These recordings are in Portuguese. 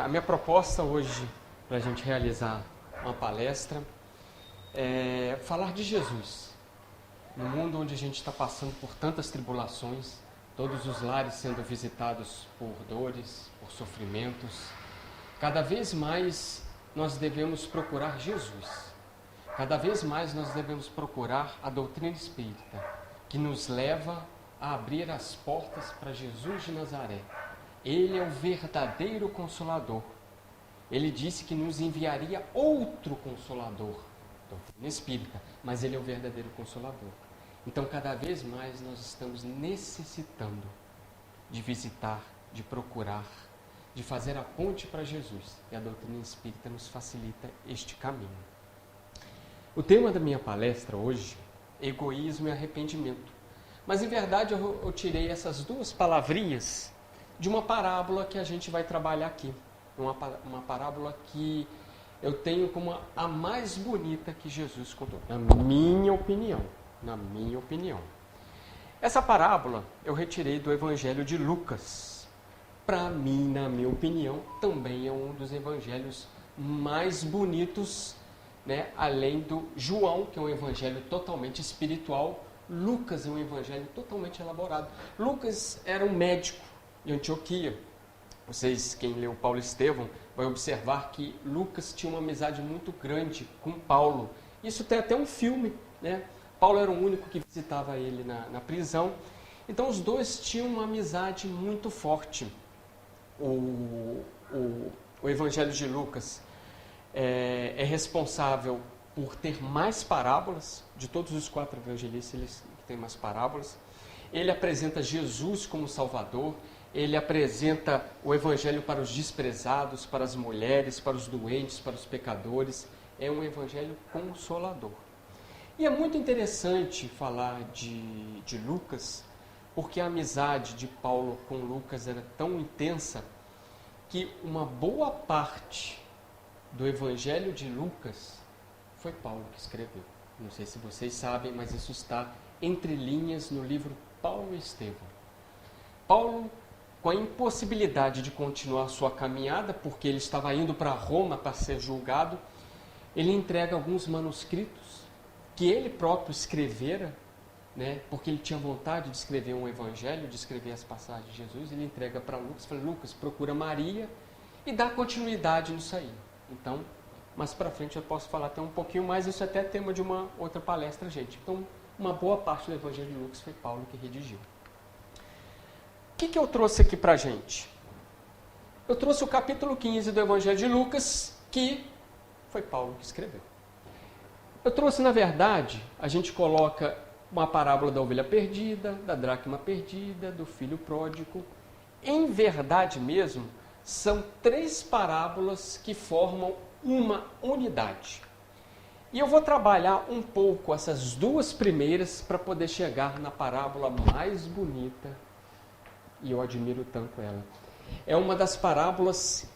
A minha proposta hoje, para a gente realizar uma palestra, é falar de Jesus. No mundo onde a gente está passando por tantas tribulações, todos os lares sendo visitados por dores, por sofrimentos, cada vez mais nós devemos procurar Jesus. Cada vez mais nós devemos procurar a doutrina espírita, que nos leva a abrir as portas para Jesus de Nazaré. Ele é o verdadeiro Consolador. Ele disse que nos enviaria outro Consolador, doutrina espírita, mas ele é o verdadeiro Consolador. Então, cada vez mais nós estamos necessitando de visitar, de procurar, de fazer a ponte para Jesus. E a doutrina espírita nos facilita este caminho. O tema da minha palestra hoje é egoísmo e arrependimento. Mas, em verdade, eu tirei essas duas palavrinhas de uma parábola que a gente vai trabalhar aqui. Uma parábola que eu tenho como a mais bonita que Jesus contou, na minha opinião. Essa parábola eu retirei do Evangelho de Lucas. Para mim, na minha opinião, também é um dos evangelhos mais bonitos, né? Além do João, que é um evangelho totalmente espiritual, Lucas é um evangelho totalmente elaborado. Lucas era um médico de Antioquia. Vocês, quem leu Paulo Estevão, vai observar que Lucas tinha uma amizade muito grande com Paulo. Isso tem até um filme, né? Paulo era o único que visitava ele na prisão. Então, os dois tinham uma amizade muito forte. O Evangelho de Lucas é responsável por ter mais parábolas. De todos os 4 evangelistas, ele tem mais parábolas. Ele apresenta Jesus como Salvador. Ele apresenta o Evangelho para os desprezados, para as mulheres, para os doentes, para os pecadores. É um Evangelho consolador. E é muito interessante falar de Lucas, porque a amizade de Paulo com Lucas era tão intensa que uma boa parte do Evangelho de Lucas foi Paulo que escreveu. Não sei se vocês sabem, mas isso está entre linhas no livro Paulo e Estevão. Paulo, com a impossibilidade de continuar sua caminhada, porque ele estava indo para Roma para ser julgado, ele entrega alguns manuscritos que ele próprio escrevera, né, porque ele tinha vontade de escrever um evangelho, de escrever as passagens de Jesus. Ele entrega para Lucas, fala: Lucas, procura Maria e dá continuidade nisso aí. Então, mais para frente eu posso falar até um pouquinho mais, isso é até tema de uma outra palestra, gente. Então, uma boa parte do evangelho de Lucas foi Paulo que redigiu. O que eu trouxe aqui para a gente? Eu trouxe o capítulo 15 do evangelho de Lucas, que foi Paulo que escreveu. Eu trouxe, na verdade, a gente coloca uma parábola da ovelha perdida, da dracma perdida, do filho pródigo. Em verdade mesmo, são 3 parábolas que formam uma unidade. E eu vou trabalhar um pouco essas 2 primeiras para poder chegar na parábola mais bonita, e eu admiro tanto ela. É uma das parábolas,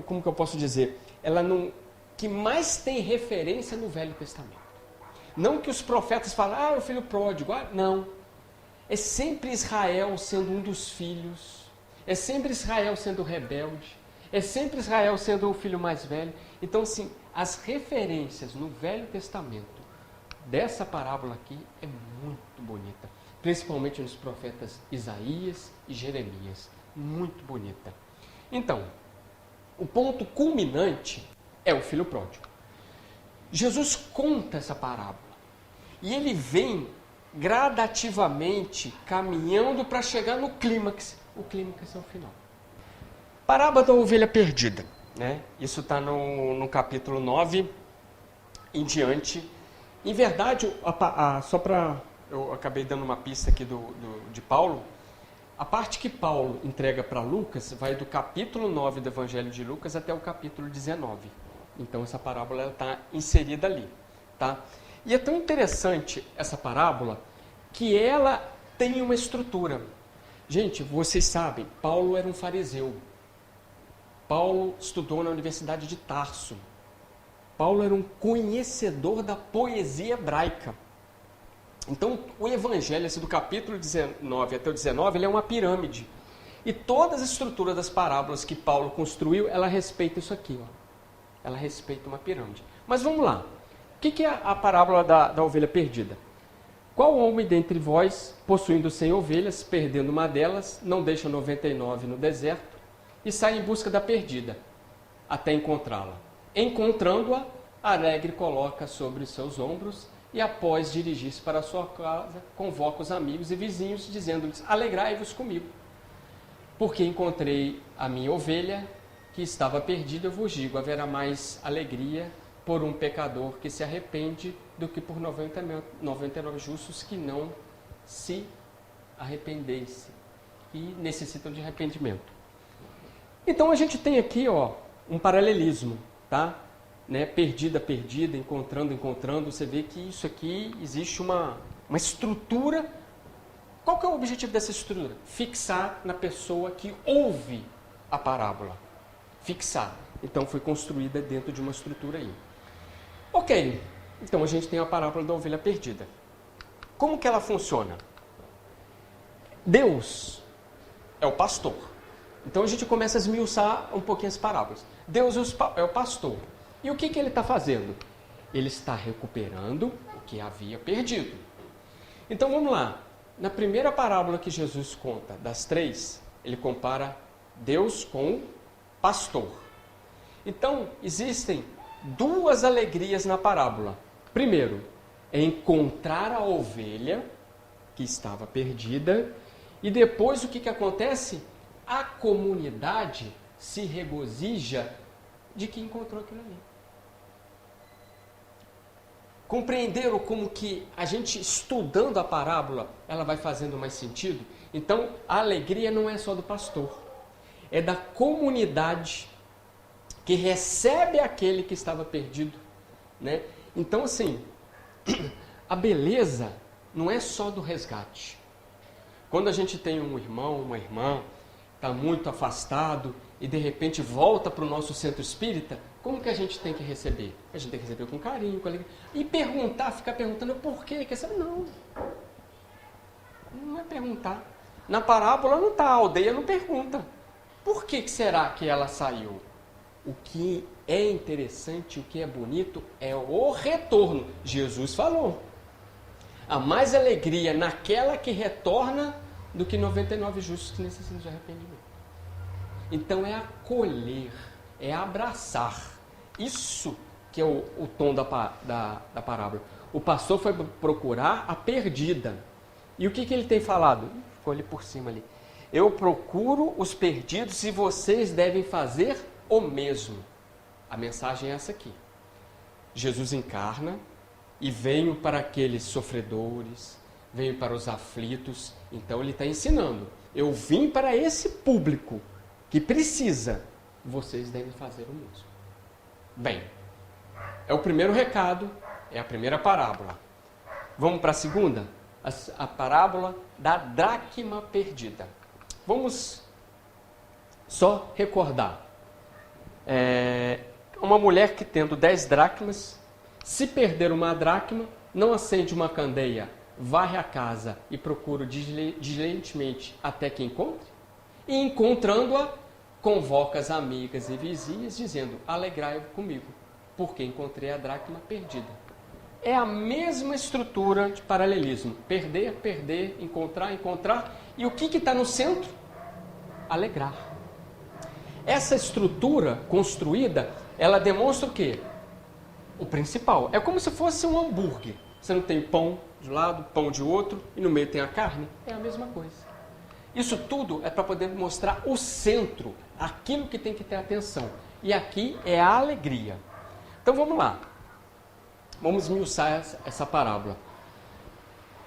como que eu posso dizer, ela não... que mais tem referência no Velho Testamento. Não que os profetas falam, o filho pródigo, não. É sempre Israel sendo um dos filhos, é sempre Israel sendo rebelde, é sempre Israel sendo o filho mais velho. Então, assim, as referências no Velho Testamento dessa parábola aqui é muito bonita, principalmente nos profetas Isaías e Jeremias. Muito bonita. Então, o ponto culminante é o filho pródigo. Jesus conta essa parábola e ele vem gradativamente caminhando para chegar no clímax. O clímax é o final. Parábola da ovelha perdida, né? Isso está no capítulo 9 em diante. Em verdade, só para... eu acabei dando uma pista aqui de Paulo. A parte que Paulo entrega para Lucas vai do capítulo 9 do Evangelho de Lucas até o capítulo 19. Então, essa parábola está inserida ali. Tá? E é tão interessante essa parábola que ela tem uma estrutura. Gente, vocês sabem, Paulo era um fariseu. Paulo estudou na Universidade de Tarso. Paulo era um conhecedor da poesia hebraica. Então, o Evangelho, do capítulo 19 até o 19, ele é uma pirâmide. E todas as estruturas das parábolas que Paulo construiu, ela respeita isso aqui. Ó. Ela respeita uma pirâmide. Mas vamos lá. O que é a parábola da ovelha perdida? Qual homem dentre vós, possuindo 100 ovelhas, perdendo uma delas, não deixa 99 no deserto e sai em busca da perdida, até encontrá-la? Encontrando-a, alegre coloca sobre os seus ombros e, após dirigir-se para a sua casa, convoca os amigos e vizinhos, dizendo-lhes: alegrai-vos comigo, porque encontrei a minha ovelha que estava perdida. Eu vos digo, haverá mais alegria por um pecador que se arrepende do que por 99 justos que não se arrependessem e necessitam de arrependimento. Então a gente tem aqui, ó, um paralelismo, tá? Né? Perdida, perdida, encontrando, encontrando. Você vê que isso aqui existe uma estrutura. Qual que é o objetivo dessa estrutura? Fixar na pessoa que ouve a parábola. Fixar. Então foi construída dentro de uma estrutura aí. Ok, então a gente tem a parábola da ovelha perdida. Como que ela funciona? Deus é o pastor. Então a gente começa a esmiuçar um pouquinho as parábolas. Deus é o pastor. E o que ele está fazendo? Ele está recuperando o que havia perdido. Então vamos lá. Na primeira parábola que Jesus conta, das 3, ele compara Deus com o pastor. Então existem 2 alegrias na parábola. Primeiro, é encontrar a ovelha que estava perdida. E depois o que acontece? A comunidade se regozija de que encontrou aquilo ali. Compreenderam como que a gente, estudando a parábola, ela vai fazendo mais sentido? Então, a alegria não é só do pastor. É da comunidade que recebe aquele que estava perdido, né? Então, assim, a beleza não é só do resgate. Quando a gente tem um irmão, uma irmã, está muito afastado e de repente volta para o nosso centro espírita, como que a gente tem que receber? A gente tem que receber com carinho, com alegria. E perguntar, ficar perguntando por quê? Quer saber? Não. Não é perguntar. Na parábola não está, a aldeia não pergunta. Por que será que ela saiu? O que é interessante, o que é bonito, é o retorno. Jesus falou. Há mais alegria naquela que retorna do que 99 justos que necessitam de arrependimento. Então é acolher, é abraçar. Isso que é o tom da parábola. O pastor foi procurar a perdida. E o que ele tem falado? Ficou ali por cima ali. Eu procuro os perdidos e vocês devem fazer o mesmo. A mensagem é essa aqui. Jesus encarna e veio para aqueles sofredores, veio para os aflitos. Então ele está ensinando. Eu vim para esse público que precisa. Vocês devem fazer o mesmo. Bem, é o primeiro recado, é a primeira parábola. Vamos para a segunda? A parábola da dracma perdida. Vamos só recordar. Uma mulher que tendo 10 dracmas, se perder uma dracma, não acende uma candeia, varre a casa e procura diligentemente até que encontre? E encontrando-a, convoca as amigas e vizinhas, dizendo: alegrai-vos comigo, porque encontrei a dracma perdida. É a mesma estrutura de paralelismo. Perder, perder, encontrar, encontrar. E o que está no centro? Alegrar. Essa estrutura construída, ela demonstra o quê? O principal. É como se fosse um hambúrguer. Você não tem pão de um lado, pão de outro, e no meio tem a carne? É a mesma coisa. Isso tudo é para poder mostrar o centro, aquilo que tem que ter atenção. E aqui é a alegria. Então vamos lá. Vamos esmiuçar essa parábola.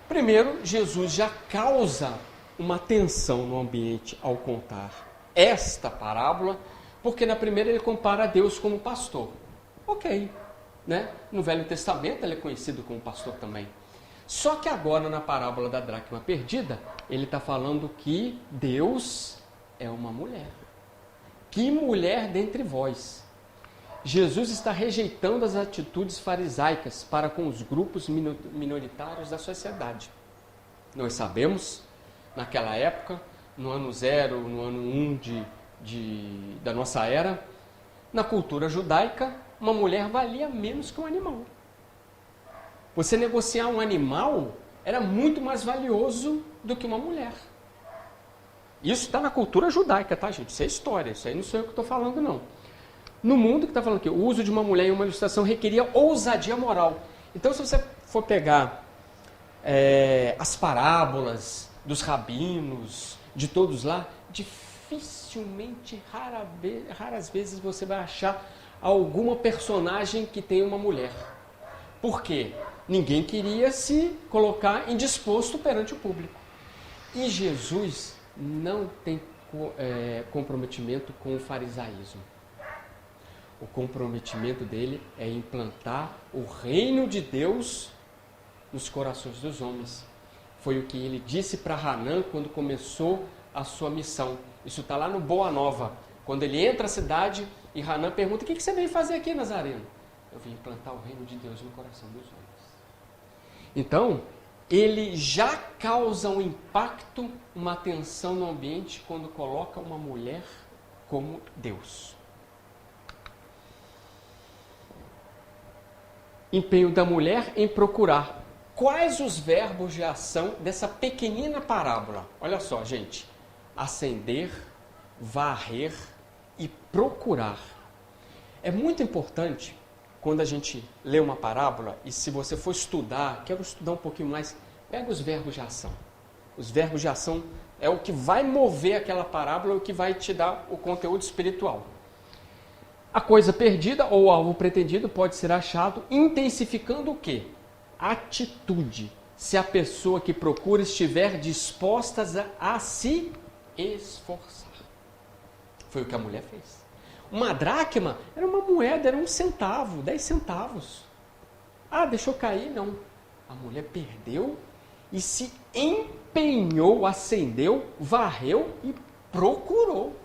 Primeiro, Jesus já causa uma tensão no ambiente ao contar esta parábola, porque na primeira ele compara Deus como pastor. Ok, né? No Velho Testamento ele é conhecido como pastor também. Só que agora na parábola da dracma perdida, ele está falando que Deus é uma mulher. Que mulher dentre vós? Jesus está rejeitando as atitudes farisaicas para com os grupos minoritários da sociedade. Nós sabemos, naquela época, no ano 0, no ano 1 da nossa era, na cultura judaica, uma mulher valia menos que um animal. Você negociar um animal era muito mais valioso do que uma mulher. Isso está na cultura judaica, tá, gente? Isso é história, isso aí não sou eu que estou falando, não. No mundo que está falando aqui, o uso de uma mulher em uma ilustração requeria ousadia moral. Então, se você for pegar as parábolas dos rabinos, de todos lá, dificilmente, raras vezes você vai achar alguma personagem que tenha uma mulher. Por quê? Ninguém queria se colocar indisposto perante o público. E Jesus não tem comprometimento com o farisaísmo. O comprometimento dele é implantar o reino de Deus nos corações dos homens. Foi o que ele disse para Hanã quando começou a sua missão. Isso está lá no Boa Nova. Quando ele entra à cidade e Hanã pergunta: o que você veio fazer aqui, Nazareno? Eu vim implantar o reino de Deus no coração dos homens. Então, ele já causa um impacto, uma tensão no ambiente quando coloca uma mulher como Deus. Empenho da mulher em procurar. Quais os verbos de ação dessa pequenina parábola? Olha só, gente. Acender, varrer e procurar. É muito importante quando a gente lê uma parábola, e se você for estudar, quero estudar um pouquinho mais, pega os verbos de ação. Os verbos de ação é o que vai mover aquela parábola, o que vai te dar o conteúdo espiritual. A coisa perdida ou o alvo pretendido pode ser achado intensificando o quê? Atitude. Se a pessoa que procura estiver disposta a se esforçar. Foi o que a mulher fez. Uma dracma era uma moeda, era 1 centavo, 10 centavos. Ah, deixou cair? Não. A mulher perdeu e se empenhou, acendeu, varreu e procurou.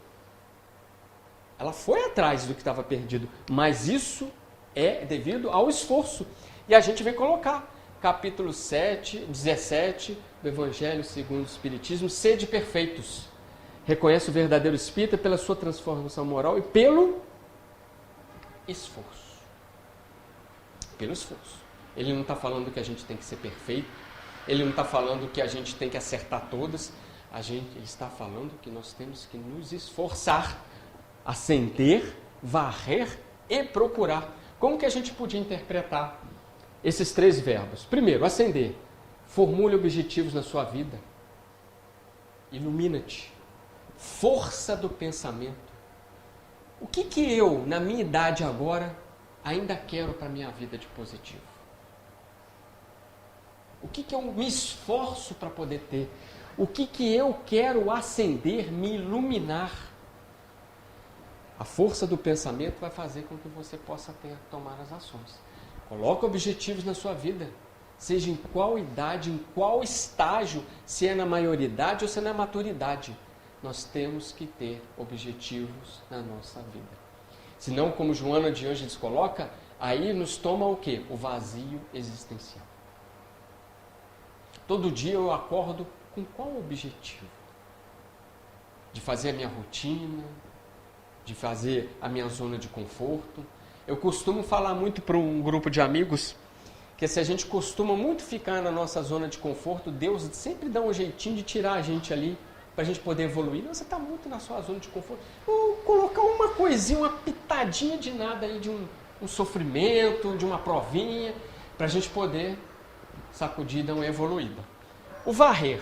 Ela foi atrás do que estava perdido, mas isso é devido ao esforço. E a gente vem colocar, capítulo 17 do Evangelho segundo o Espiritismo, sede perfeitos. Reconhece o verdadeiro espírita pela sua transformação moral e pelo esforço. Pelo esforço. Ele não está falando que a gente tem que ser perfeito, ele não está falando que a gente tem que acertar todas, ele está falando que nós temos que nos esforçar, acender, varrer e procurar. Como que a gente podia interpretar esses 3 verbos? Primeiro, acender. Formule objetivos na sua vida. Ilumina-te. Força do pensamento. O que eu, na minha idade agora, ainda quero para a minha vida de positivo? O que eu me esforço para poder ter? O que eu quero acender, me iluminar? A força do pensamento vai fazer com que você possa tomar as ações. Coloque objetivos na sua vida. Seja em qual idade, em qual estágio, se é na maioridade ou se é na maturidade. Nós temos que ter objetivos na nossa vida. Senão, como Joana de Ângeles coloca, aí nos toma o quê? O vazio existencial. Todo dia eu acordo com qual objetivo? De fazer a minha rotina, de fazer a minha zona de conforto. Eu costumo falar muito para um grupo de amigos que se a gente costuma muito ficar na nossa zona de conforto, Deus sempre dá um jeitinho de tirar a gente ali para a gente poder evoluir. Não, você está muito na sua zona de conforto. Vou colocar uma coisinha, uma pitadinha de nada aí, de um sofrimento, de uma provinha, para a gente poder sacudir e dar uma evoluída. O varrer.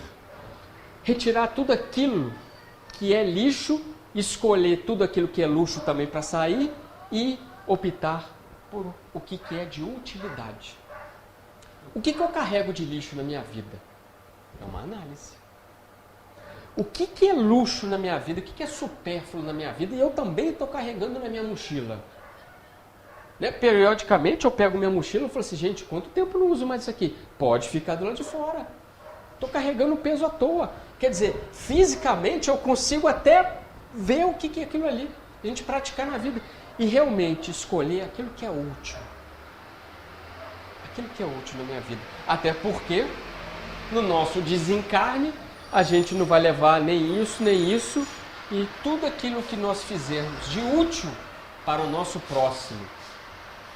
Retirar tudo aquilo que é lixo, escolher tudo aquilo que é luxo também para sair e optar por o que é de utilidade. O que eu carrego de lixo na minha vida? É uma análise. O que é luxo na minha vida? O que é supérfluo na minha vida? E eu também estou carregando na minha mochila. Né? Periodicamente eu pego minha mochila e falo assim, gente, quanto tempo eu não uso mais isso aqui? Pode ficar do lado de fora. Estou carregando peso à toa. Quer dizer, fisicamente eu consigo até ver o que é aquilo ali. A gente praticar na vida. E realmente escolher aquilo que é útil. Aquilo que é útil na minha vida. Até porque, no nosso desencarne, a gente não vai levar nem isso, e tudo aquilo que nós fizermos de útil para o nosso próximo,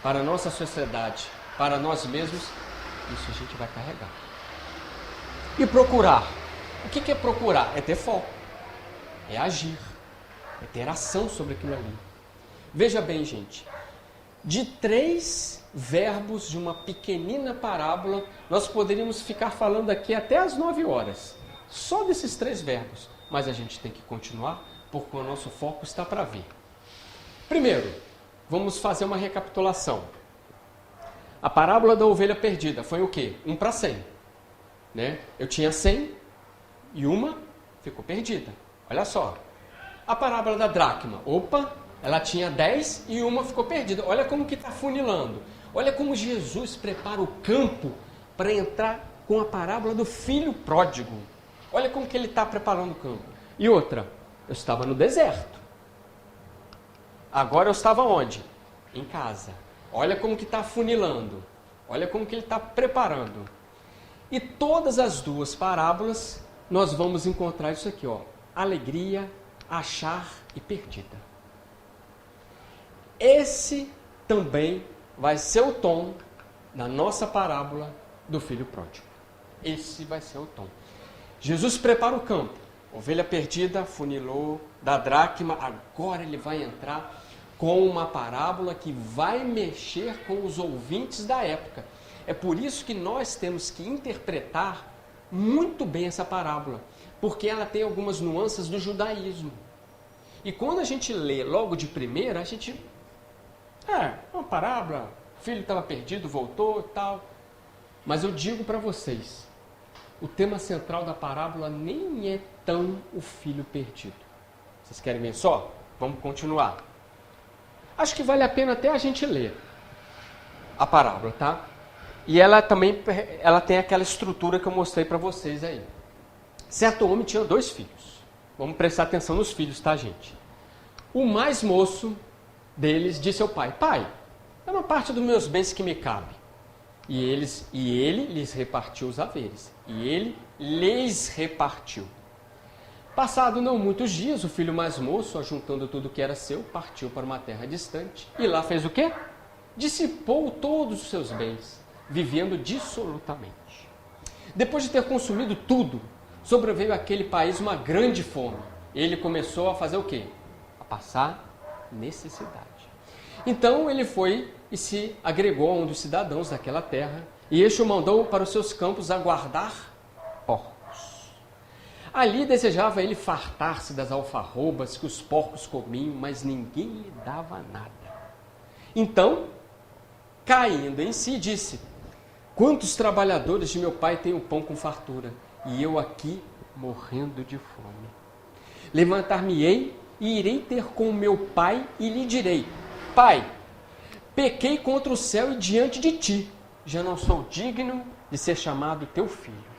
para a nossa sociedade, para nós mesmos, isso a gente vai carregar. E procurar. O que é procurar? É ter foco, é agir, é ter ação sobre aquilo ali. Veja bem, gente, de 3 verbos de uma pequenina parábola, nós poderíamos ficar falando aqui até às 9 horas, só desses 3 verbos, mas a gente tem que continuar, porque o nosso foco está para ver. Primeiro, vamos fazer uma recapitulação. A parábola da ovelha perdida foi o quê? 1 para 100. Né? Eu tinha 100 e uma ficou perdida. Olha só. A parábola da dracma. Opa, ela tinha 10 e uma ficou perdida. Olha como que está funilando. Olha como Jesus prepara o campo para entrar com a parábola do filho pródigo. Olha como que ele está preparando o campo. E outra, eu estava no deserto. Agora eu estava onde? Em casa. Olha como que está funilando. Olha como que ele está preparando. E todas as 2 parábolas, nós vamos encontrar isso aqui, ó. Alegria, achar e perdida. Esse também vai ser o tom da nossa parábola do filho pródigo. Esse vai ser o tom. Jesus prepara o campo. Ovelha perdida, funilou, da dracma, agora ele vai entrar com uma parábola que vai mexer com os ouvintes da época. É por isso que nós temos que interpretar muito bem essa parábola, porque ela tem algumas nuances do judaísmo. E quando a gente lê logo de primeira, a gente... uma parábola, o filho estava perdido, voltou e tal. Mas eu digo para vocês, o tema central da parábola nem é tão o filho perdido. Vocês querem ver só? Vamos continuar. Acho que vale a pena até a gente ler a parábola, tá? E ela também tem aquela estrutura que eu mostrei para vocês aí. Certo homem tinha 2 filhos. Vamos prestar atenção nos filhos, tá, gente? O mais moço deles disse ao pai: Pai, é uma parte dos meus bens que me cabe. E ele lhes repartiu os haveres. E ele lhes repartiu. Passado não muitos dias, o filho mais moço, ajuntando tudo que era seu, partiu para uma terra distante. E lá fez o quê? Dissipou todos os seus bens, vivendo dissolutamente. Depois de ter consumido tudo, sobreveio àquele país uma grande fome. Ele começou a fazer o quê? A passar necessidade. Então ele foi e se agregou a um dos cidadãos daquela terra, e este o mandou para os seus campos a guardar porcos. Ali desejava ele fartar-se das alfarrobas que os porcos comiam, mas ninguém lhe dava nada. Então, caindo em si, disse: Quantos trabalhadores de meu pai têm o pão com fartura, e eu aqui morrendo de fome. Levantar-me-ei e irei ter com meu pai e lhe direi: Pai, pequei contra o céu e diante de ti, já não sou digno de ser chamado teu filho.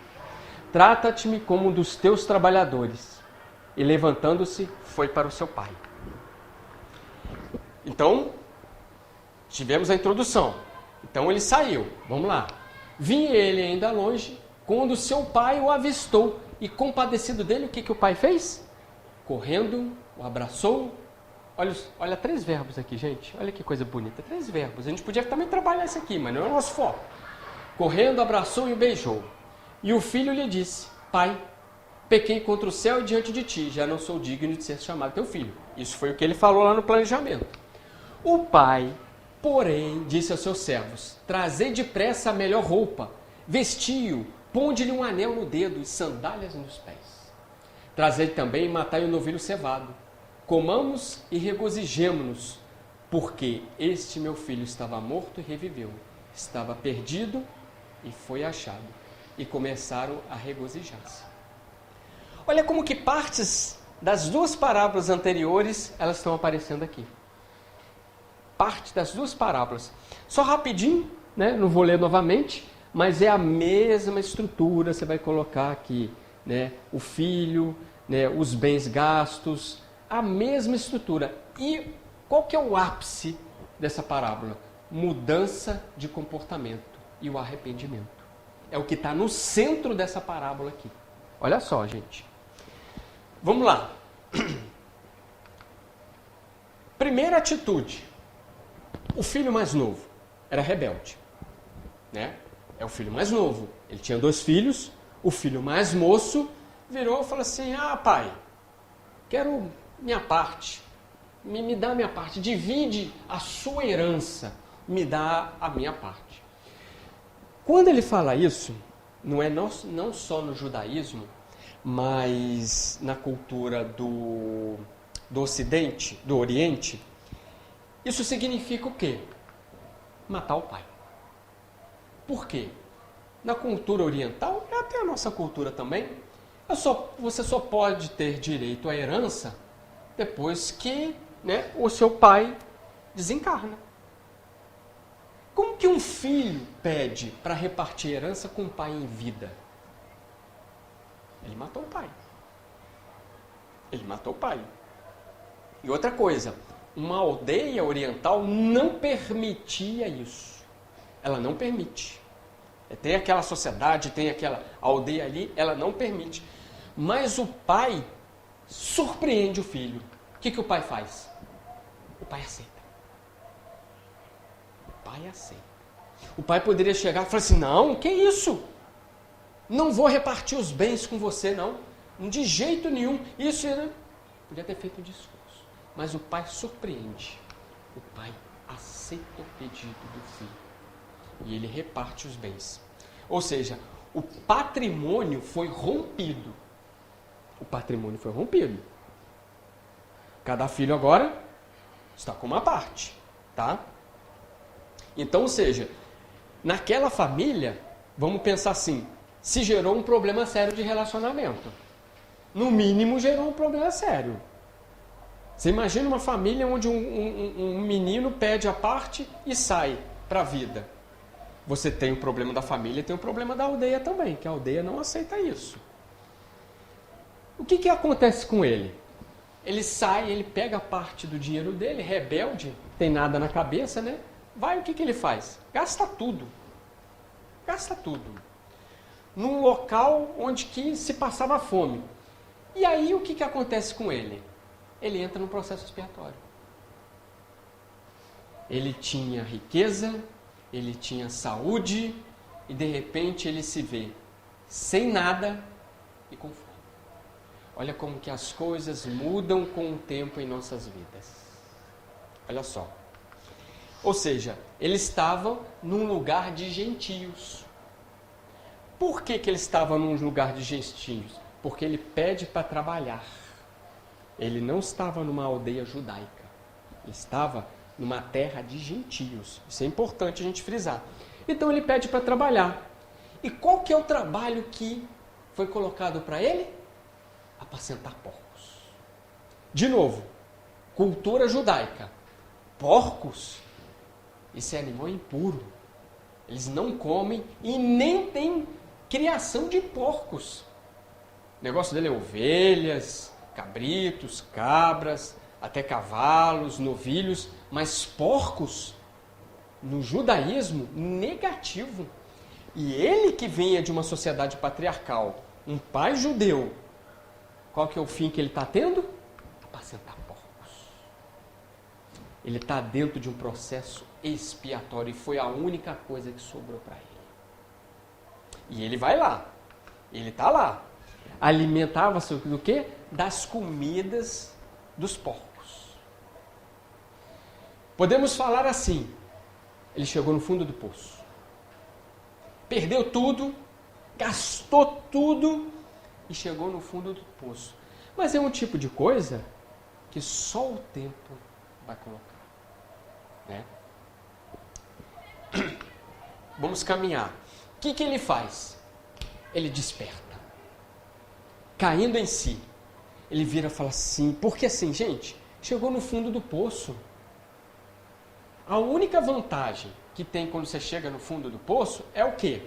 Trata-te-me como um dos teus trabalhadores. E levantando-se, foi para o seu pai. Então, tivemos a introdução. Então ele saiu. Vamos lá. Vinha ele ainda longe, quando seu pai o avistou, e compadecido dele, o que o pai fez? Correndo, o abraçou. Olha 3 verbos aqui, gente. Olha que coisa bonita. 3 verbos. A gente podia também trabalhar isso aqui, mas não é o nosso foco. Correndo, abraçou e o beijou. E o filho lhe disse: Pai, pequei contra o céu e diante de ti, já não sou digno de ser chamado teu filho. Isso foi o que ele falou lá no planejamento. O pai, porém, disse aos seus servos: Trazei depressa a melhor roupa, vestiu, ponde-lhe um anel no dedo e sandálias nos pés. Trazei também e matai o novilho cevado. Comamos e regozijemo-nos, porque este meu filho estava morto e reviveu, estava perdido e foi achado. E começaram a regozijar-se. Olha como que partes das 2 parábolas anteriores, elas estão aparecendo aqui. Parte das 2 parábolas. Só rapidinho, né? Não vou ler novamente, mas é a mesma estrutura, você vai colocar aqui, né? O filho, né? Os bens gastos, a mesma estrutura. E qual que é o ápice dessa parábola? Mudança de comportamento e o arrependimento. É o que está no centro dessa parábola aqui. Olha só, gente. Vamos lá. Primeira atitude. O filho mais novo era rebelde, né? É o filho mais novo. Ele tinha 2 filhos. O filho mais moço virou e falou assim: ah, pai, quero minha parte. Me dá a minha parte. Divide a sua herança. Me dá a minha parte. Quando ele fala isso, não só no judaísmo, mas na cultura do Ocidente, do Oriente, isso significa o quê? Matar o pai. Por quê? Na cultura oriental, e até a nossa cultura também, você só pode ter direito à herança depois que, né, o seu pai desencarna. Como que um filho pede para repartir herança com o pai em vida? Ele matou o pai. Ele matou o pai. E outra coisa, uma aldeia oriental não permitia isso. Ela não permite. Tem aquela sociedade, tem aquela aldeia ali, ela não permite. Mas o pai surpreende o filho. O que o pai faz? O pai aceita. O pai aceita. O pai poderia chegar e falar assim: não, que isso? Não vou repartir os bens com você, não. De jeito nenhum. Isso, né? Podia ter feito um discurso. Mas o pai surpreende. O pai aceita o pedido do filho. E ele reparte os bens. Ou seja, o patrimônio foi rompido. O patrimônio foi rompido. Cada filho agora está com uma parte, tá? Então, ou seja, naquela família, vamos pensar assim, se gerou um problema sério de relacionamento. No mínimo, gerou um problema sério. Você imagina uma família onde um menino pede a parte e sai para a vida. Você tem o problema da família e tem o problema da aldeia também, que a aldeia não aceita isso. O que acontece com ele? Ele sai, ele pega parte do dinheiro dele, rebelde, tem nada na cabeça, né? Vai, o que ele faz? Gasta tudo. Gasta tudo. Num local onde que se passava fome. E aí o que acontece com ele? Ele entra no processo expiatório. Ele tinha riqueza, ele tinha saúde e de repente ele se vê sem nada e com fome. Olha como que as coisas mudam com o tempo em nossas vidas. Olha só. Ou seja, ele estava num lugar de gentios. Por que ele estava num lugar de gentios? Porque ele pede para trabalhar. Ele não estava numa aldeia judaica. Ele estava numa terra de gentios. Isso é importante a gente frisar. Então ele pede para trabalhar. E qual que é o trabalho que foi colocado para ele? Apacentar porcos. De novo, cultura judaica. Porcos? Esse animal é impuro. Eles não comem e nem têm criação de porcos. O negócio dele é ovelhas, cabritos, cabras, até cavalos, novilhos, mas porcos, no judaísmo, negativo. E ele que venha de uma sociedade patriarcal, um pai judeu, qual que é o fim que ele está tendo? Apacentar porcos. Ele está dentro de um processo expiatório e foi a única coisa que sobrou para ele. E ele vai lá, ele está lá. Alimentava-se do quê? Das comidas dos porcos. Podemos falar assim, ele chegou no fundo do poço. Perdeu tudo, gastou tudo e chegou no fundo do poço. Mas é um tipo de coisa que só o tempo vai colocar. Né? Vamos caminhar. O que ele faz? Ele desperta. Caindo em si. Ele vira e fala assim, porque assim, gente, chegou no fundo do poço. A única vantagem que tem quando você chega no fundo do poço é o quê?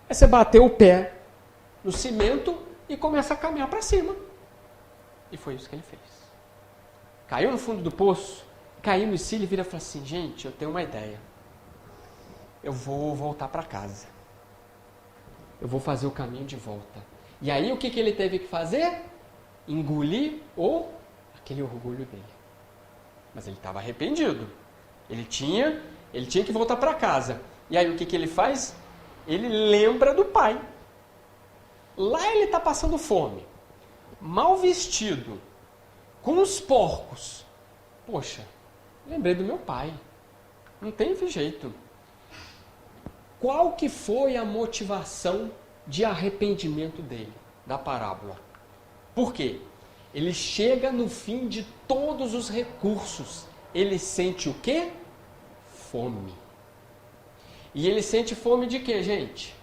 É você bater o pé no cimento e começa a caminhar para cima. E foi isso que ele fez. Caiu no fundo do poço, caiu em si, ele vira e fala assim, gente, eu tenho uma ideia. Eu vou voltar para casa. Eu vou fazer o caminho de volta. E aí o que ele teve que fazer? Engolir aquele orgulho dele. Mas ele estava arrependido. Ele tinha que voltar para casa. E aí o que ele faz? Ele lembra do pai. Lá ele está passando fome, mal vestido, com os porcos. Poxa, lembrei do meu pai. Não teve jeito. Qual que foi a motivação de arrependimento dele, da parábola? Por quê? Ele chega no fim de todos os recursos. Ele sente o quê? Fome. E ele sente fome de quê, gente?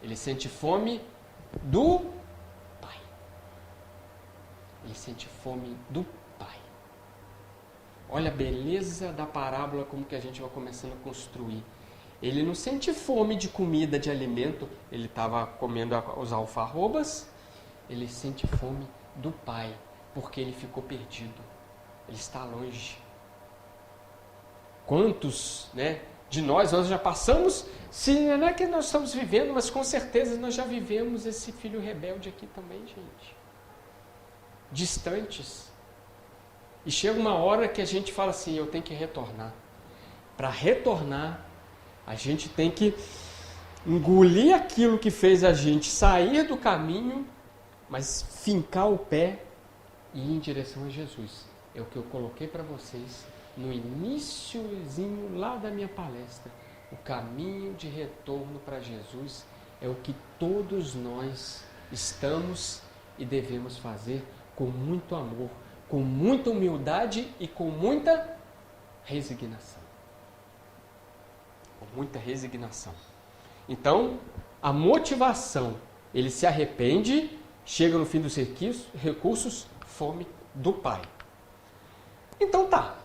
Ele sente fome do Pai. Ele sente fome do Pai. Olha a beleza da parábola, como que a gente vai começando a construir. Ele não sente fome de comida, de alimento. Ele estava comendo os alfarrobas. Ele sente fome do Pai, porque ele ficou perdido. Ele está longe. Quantos, de nós já passamos, se não é que nós estamos vivendo, mas com certeza nós já vivemos esse filho rebelde aqui também, gente. Distantes. E chega uma hora que a gente fala assim, eu tenho que retornar. Para retornar, a gente tem que engolir aquilo que fez a gente sair do caminho, mas fincar o pé e ir em direção a Jesus. É o que eu coloquei para vocês no iniciozinho lá da minha palestra. O caminho de retorno para Jesus é o que todos nós estamos e devemos fazer com muito amor, com muita humildade e com muita resignação. Com muita resignação. Então, a motivação, ele se arrepende, chega no fim dos recursos, fome do Pai. Então tá,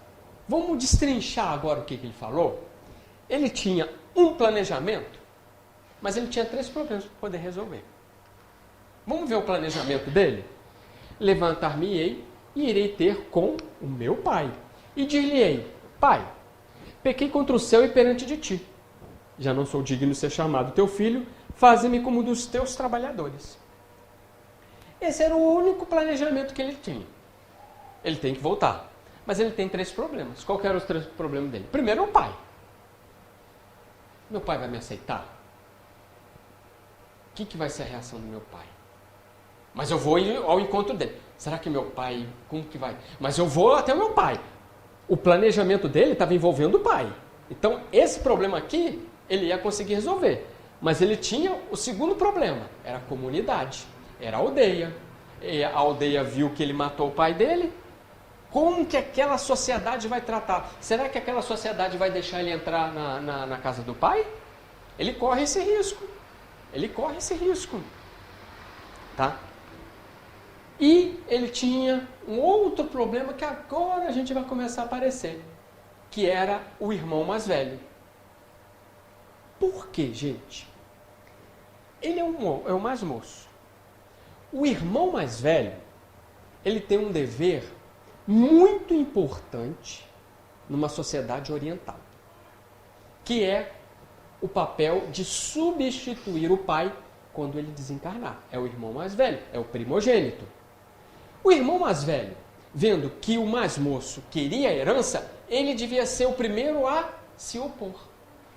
vamos destrinchar agora o que ele falou. Ele tinha um planejamento, mas ele tinha 3 problemas para poder resolver. Vamos ver o planejamento dele? Levantar-me-ei e irei ter com o meu pai. E dir-lhe-ei, pai, pequei contra o céu e perante de ti. Já não sou digno de ser chamado teu filho, faze-me como um dos teus trabalhadores. Esse era o único planejamento que ele tinha. Ele tem que voltar. Mas ele tem 3 problemas. Qual que eram os 3 problemas dele? Primeiro, o pai. Meu pai vai me aceitar? O que vai ser a reação do meu pai? Mas eu vou ao encontro dele. Será que meu pai, como que vai? Mas eu vou até o meu pai. O planejamento dele estava envolvendo o pai. Então, esse problema aqui, ele ia conseguir resolver. Mas ele tinha o segundo problema. Era a comunidade. Era a aldeia. E a aldeia viu que ele matou o pai dele. Como que aquela sociedade vai tratar? Será que aquela sociedade vai deixar ele entrar na casa do pai? Ele corre esse risco. Ele corre esse risco. Tá? E ele tinha um outro problema que agora a gente vai começar a aparecer. Que era o irmão mais velho. Por quê, gente? Ele é o mais moço. O irmão mais velho, ele tem um dever muito importante numa sociedade oriental, que é o papel de substituir o pai quando ele desencarnar. É o irmão mais velho, é o primogênito. O irmão mais velho, vendo que o mais moço queria a herança, ele devia ser o primeiro a se opor.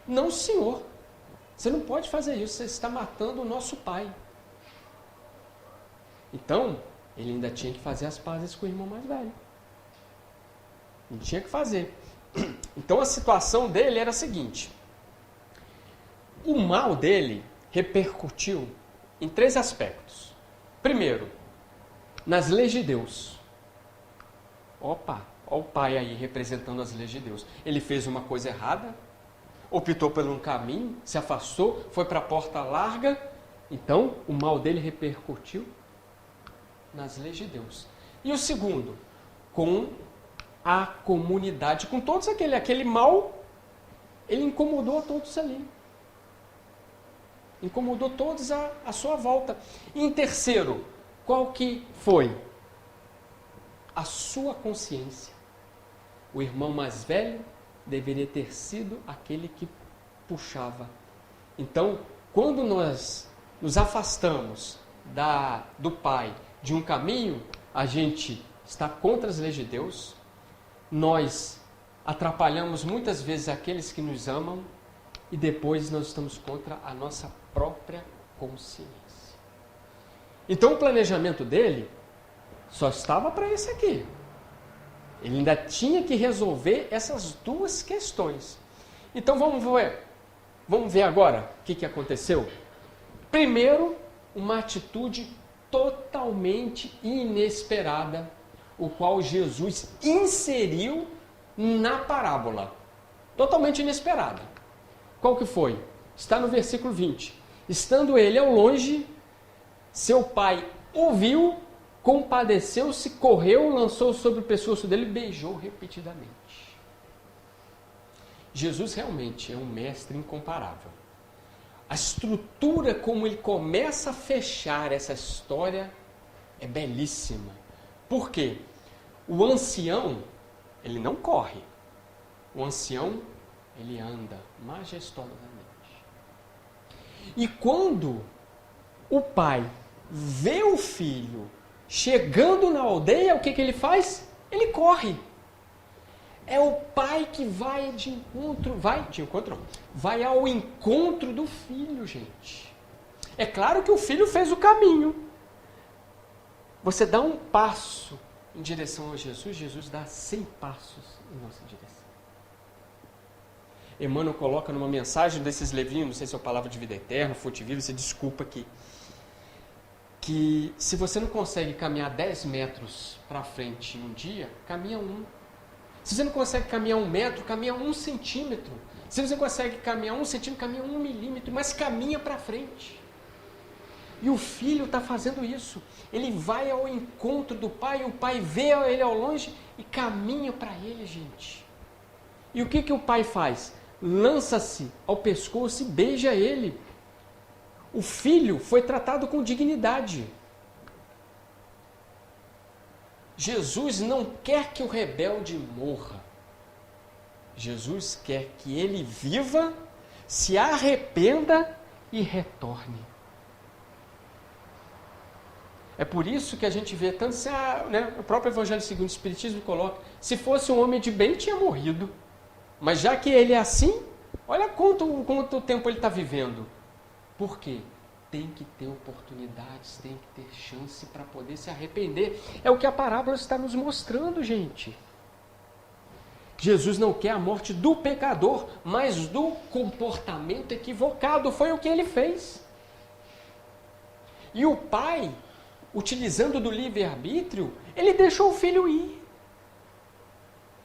Não, senhor, você não pode fazer isso, você está matando o nosso pai. Então, ele ainda tinha que fazer as pazes com o irmão mais velho. Ele tinha que fazer. Então a situação dele era a seguinte. O mal dele repercutiu em 3 aspectos. Primeiro, nas leis de Deus. Opa, olha o pai aí representando as leis de Deus. Ele fez uma coisa errada, optou por um caminho, se afastou, foi para a porta larga. Então, o mal dele repercutiu nas leis de Deus. E o segundo, com a comunidade, com todos aquele mal, ele incomodou a todos ali. Incomodou todos à sua volta. E em terceiro, qual que foi? A sua consciência. O irmão mais velho deveria ter sido aquele que puxava. Então, quando nós nos afastamos do Pai de um caminho, a gente está contra as leis de Deus, nós atrapalhamos muitas vezes aqueles que nos amam e depois nós estamos contra a nossa própria consciência. Então o planejamento dele só estava para esse aqui. Ele ainda tinha que resolver essas duas questões. Então vamos ver agora o que aconteceu. Primeiro, uma atitude totalmente inesperada, o qual Jesus inseriu na parábola. Totalmente inesperada. Qual que foi? Está no versículo 20. Estando ele ao longe, seu pai ouviu, compadeceu-se, correu, lançou sobre o pescoço dele e beijou repetidamente. Jesus realmente é um mestre incomparável. A estrutura como ele começa a fechar essa história é belíssima. Por quê? O ancião, ele não corre. O ancião, ele anda majestosamente. E quando o pai vê o filho chegando na aldeia, o que ele faz? Ele corre. É o pai que vai ao encontro do filho, gente. É claro que o filho fez o caminho. Você dá um passo em direção a Jesus, Jesus dá 100 passos em nossa direção. Emmanuel coloca numa mensagem desses levinhos, não sei se é a palavra de vida eterna, fonte viva, você desculpa aqui, que se você não consegue caminhar 10 metros para frente em um dia, caminha 1. Se você não consegue caminhar 1 metro, caminha 1 centímetro. Se você consegue caminhar 1 centímetro, caminha 1 milímetro, mas caminha para frente. E o filho está fazendo isso. Ele vai ao encontro do pai, o pai vê ele ao longe e caminha para ele, gente. E o que o pai faz? Lança-se ao pescoço e beija ele. O filho foi tratado com dignidade. Jesus não quer que o rebelde morra. Jesus quer que ele viva, se arrependa e retorne. É por isso que a gente vê tanto assim, o próprio Evangelho segundo o Espiritismo coloca, se fosse um homem de bem, tinha morrido. Mas já que ele é assim, olha quanto tempo ele está vivendo. Por quê? Tem que ter oportunidades, tem que ter chance para poder se arrepender. É o que a parábola está nos mostrando, gente. Jesus não quer a morte do pecador, mas do comportamento equivocado. Foi o que ele fez. E o pai, utilizando do livre-arbítrio, ele deixou o filho ir.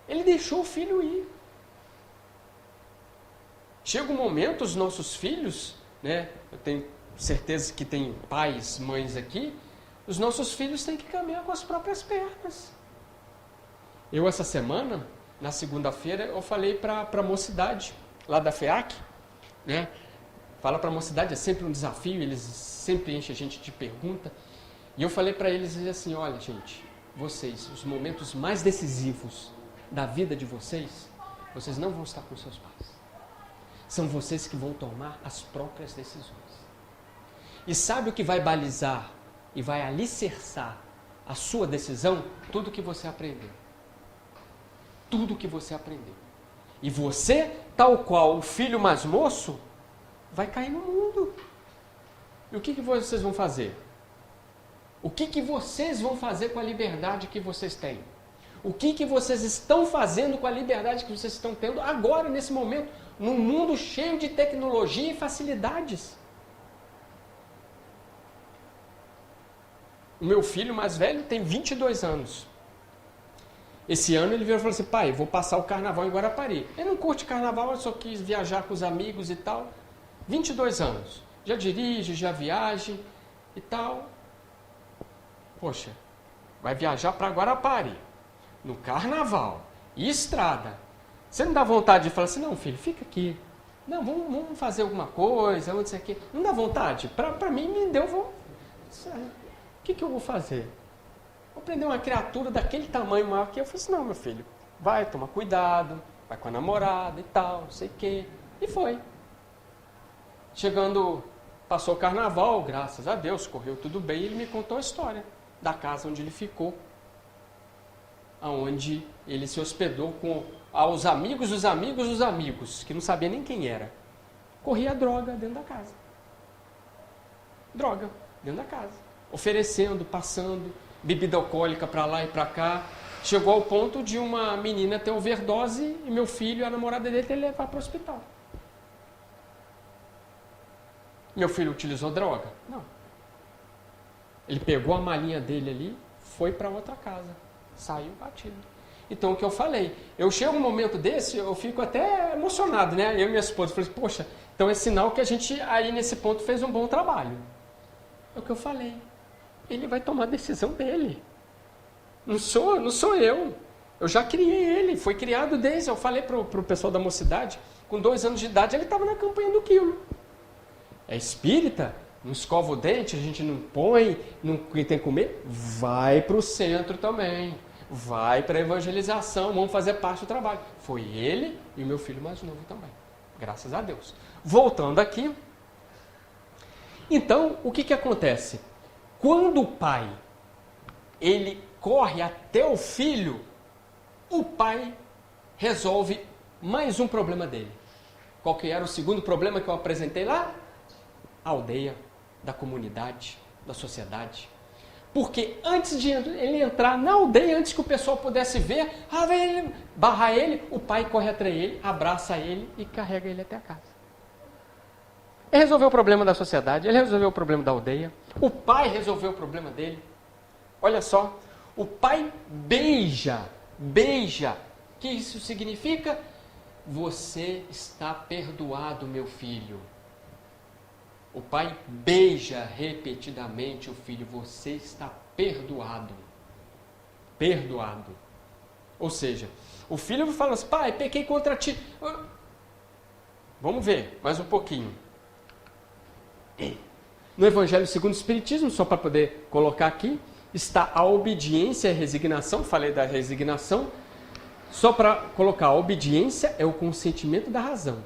Ele deixou o filho ir. Chega um momento, os nossos filhos, eu tenho certeza que tem pais, mães aqui, os nossos filhos têm que caminhar com as próprias pernas. Eu, essa semana, na segunda-feira, eu falei para a mocidade, lá da FEAC, Fala para a mocidade, é sempre um desafio, eles sempre enchem a gente de pergunta. E eu falei para eles assim, olha gente, vocês, os momentos mais decisivos da vida de vocês, vocês não vão estar com seus pais. São vocês que vão tomar as próprias decisões. E sabe o que vai balizar e vai alicerçar a sua decisão? Tudo que você aprendeu. Tudo que você aprendeu. E você, tal qual o filho mais moço, vai cair no mundo. E o que vocês vão fazer? O que vocês vão fazer com a liberdade que vocês têm? O que vocês estão fazendo com a liberdade que vocês estão tendo agora, nesse momento, num mundo cheio de tecnologia e facilidades? O meu filho mais velho tem 22 anos. Esse ano ele veio e falou assim, pai, vou passar o carnaval em Guarapari. Ele não curte carnaval, eu só quis viajar com os amigos e tal. 22 anos. Já dirige, já viaja e tal. Poxa, vai viajar para Guarapari, no carnaval, e estrada. Você não dá vontade de falar assim, não filho, fica aqui. Não, vamos fazer alguma coisa, onde você quer. Não dá vontade? Para mim, me deu vontade. O que eu vou fazer? Vou prender uma criatura daquele tamanho maior que eu. Falei assim, não, meu filho, vai, toma cuidado, vai com a namorada e tal, não sei o quê. E foi. Chegando Passou o carnaval, graças a Deus, correu tudo bem, e ele me contou a história da casa onde ele ficou, onde ele se hospedou com os amigos dos amigos dos amigos, que não sabia nem quem era. Corria droga dentro da casa. Droga dentro da casa. Oferecendo, passando, bebida alcoólica para lá e para cá. Chegou ao ponto de uma menina ter overdose e meu filho, a namorada dele, ter que levar para o hospital. Meu filho utilizou droga? Não. Ele pegou a malinha dele ali, foi para outra casa. Saiu batido. Então, o que eu falei, eu chego um momento desse, eu fico até emocionado, né? Eu e minha esposa, falei, poxa, então é sinal que a gente aí nesse ponto fez um bom trabalho. É o que eu falei. Ele vai tomar a decisão dele. Não sou eu. Eu já criei ele, foi criado desde, eu falei para o pessoal da mocidade, com 2 anos de idade, ele estava na campanha do quilo. É espírita, não escova o dente, a gente não põe, não tem que comer, vai para o centro também. Vai para a evangelização, vamos fazer parte do trabalho. Foi ele e o meu filho mais novo também. Graças a Deus. Voltando aqui. Então, o que acontece? Quando o pai, ele corre até o filho, o pai resolve mais um problema dele. Qual que era o segundo problema que eu apresentei lá? A aldeia, da comunidade, da sociedade. Porque antes de ele entrar na aldeia, antes que o pessoal pudesse ver, barra ele, o pai corre atrás dele, abraça ele e carrega ele até a casa. Ele resolveu o problema da sociedade, ele resolveu o problema da aldeia, o pai resolveu o problema dele. Olha só, o pai beija. O que isso significa? Você está perdoado, meu filho. O pai beija repetidamente o filho. Você está perdoado. Perdoado. Ou seja, o filho fala assim, pai, pequei contra ti. Vamos ver mais um pouquinho. No Evangelho segundo o Espiritismo, só para poder colocar aqui, está a obediência e a resignação. Falei da resignação. Só para colocar, a obediência é o consentimento da razão.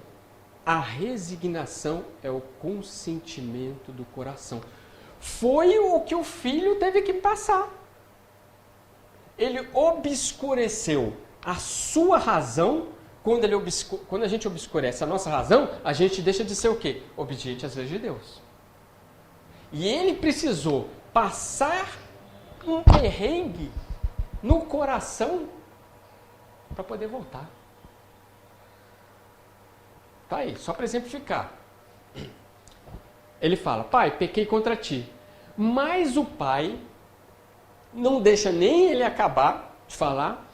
A resignação é o consentimento do coração. Foi o que o filho teve que passar. Ele obscureceu a sua razão. Quando a gente obscurece a nossa razão, a gente deixa de ser o quê? Obediente às leis de Deus. E ele precisou passar um perrengue no coração para poder voltar. Tá aí, só para exemplificar. Ele fala, pai, pequei contra ti. Mas o pai não deixa nem ele acabar de falar.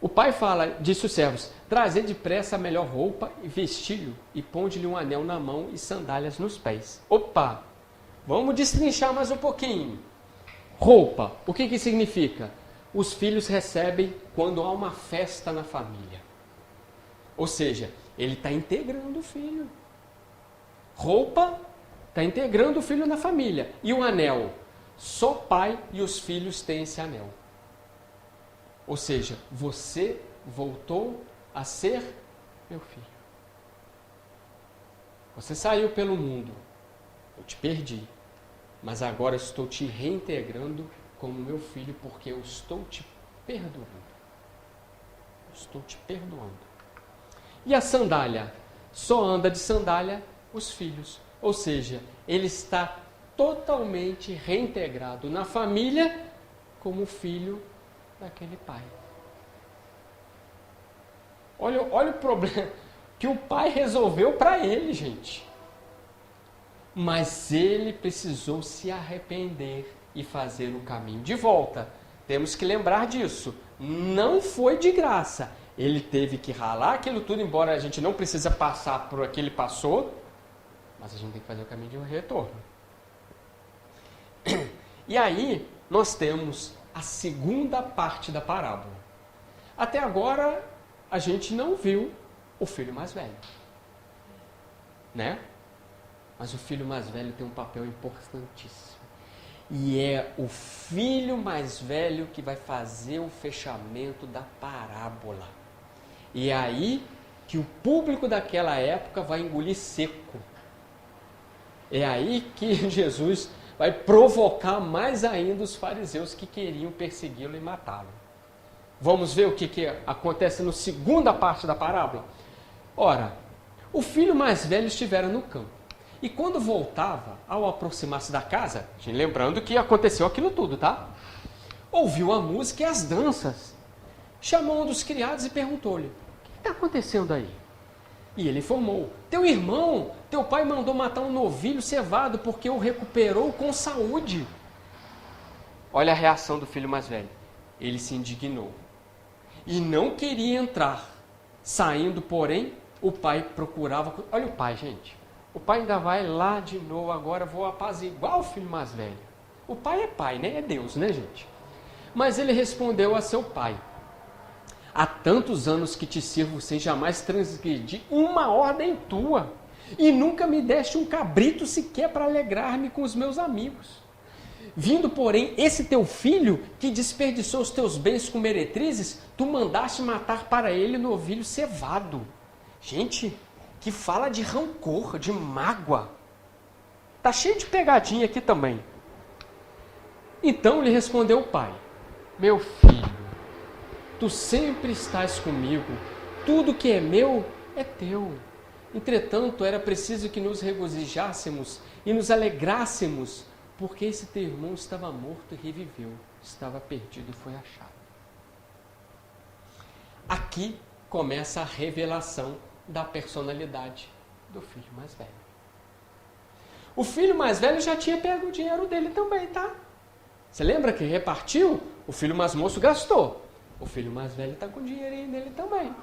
O pai fala, disse os servos, trazer depressa a melhor roupa e vestir-lhe, e ponde-lhe um anel na mão e sandálias nos pés. Opa, vamos destrinchar mais um pouquinho. Roupa, o que significa? Os filhos recebem quando há uma festa na família. Ou seja, ele está integrando o filho. Roupa, está integrando o filho na família. E o anel? Só pai e os filhos têm esse anel. Ou seja, você voltou a ser meu filho. Você saiu pelo mundo. Eu te perdi. Mas agora estou te reintegrando como meu filho, porque eu estou te perdoando. Estou te perdoando. E a sandália? Só anda de sandália os filhos. Ou seja, ele está totalmente reintegrado na família como filho daquele pai. Olha o problema que o pai resolveu para ele, gente. Mas ele precisou se arrepender e fazer o caminho de volta. Temos que lembrar disso. Não foi de graça. Ele teve que ralar aquilo tudo, embora a gente não precisa passar por aquilo que ele passou, mas a gente tem que fazer o caminho de retorno. E aí, nós temos a segunda parte da parábola. Até agora, a gente não viu o filho mais velho. Né? Mas o filho mais velho tem um papel importantíssimo. E é o filho mais velho que vai fazer o fechamento da parábola. E é aí que o público daquela época vai engolir seco. É aí que Jesus vai provocar mais ainda os fariseus que queriam persegui-lo e matá-lo. Vamos ver o que acontece na segunda parte da parábola? Ora, o filho mais velho estivera no campo. E quando voltava, ao aproximar-se da casa, lembrando que aconteceu aquilo tudo, tá? Ouviu a música e as danças. Chamou um dos criados e perguntou-lhe: o que está acontecendo aí? E ele informou: teu irmão, teu pai mandou matar um novilho cevado porque o recuperou com saúde. Olha a reação do filho mais velho. Ele se indignou e não queria entrar. Saindo, porém, o pai procurava... Olha o pai, gente. O pai ainda vai lá de novo, agora vou apaziguar o filho mais velho. O pai é pai, né? É Deus, né, gente? Mas ele respondeu a seu pai: há tantos anos que te sirvo sem jamais transgredir uma ordem tua, e nunca me deste um cabrito sequer para alegrar-me com os meus amigos. Vindo, porém, esse teu filho, que desperdiçou os teus bens com meretrizes, tu mandaste matar para ele um novilho cevado. Gente, que fala de rancor, de mágoa. Tá cheio de pegadinha aqui também. Então lhe respondeu o pai: meu filho, tu sempre estás comigo, tudo que é meu é teu. Entretanto, era preciso que nos regozijássemos e nos alegrássemos, porque esse teu irmão estava morto e reviveu, estava perdido e foi achado. Aqui começa a revelação da personalidade do filho mais velho. O filho mais velho já tinha pego o dinheiro dele também, tá? Você lembra que repartiu? O filho mais moço gastou. O filho mais velho está com o dinheirinho dele também.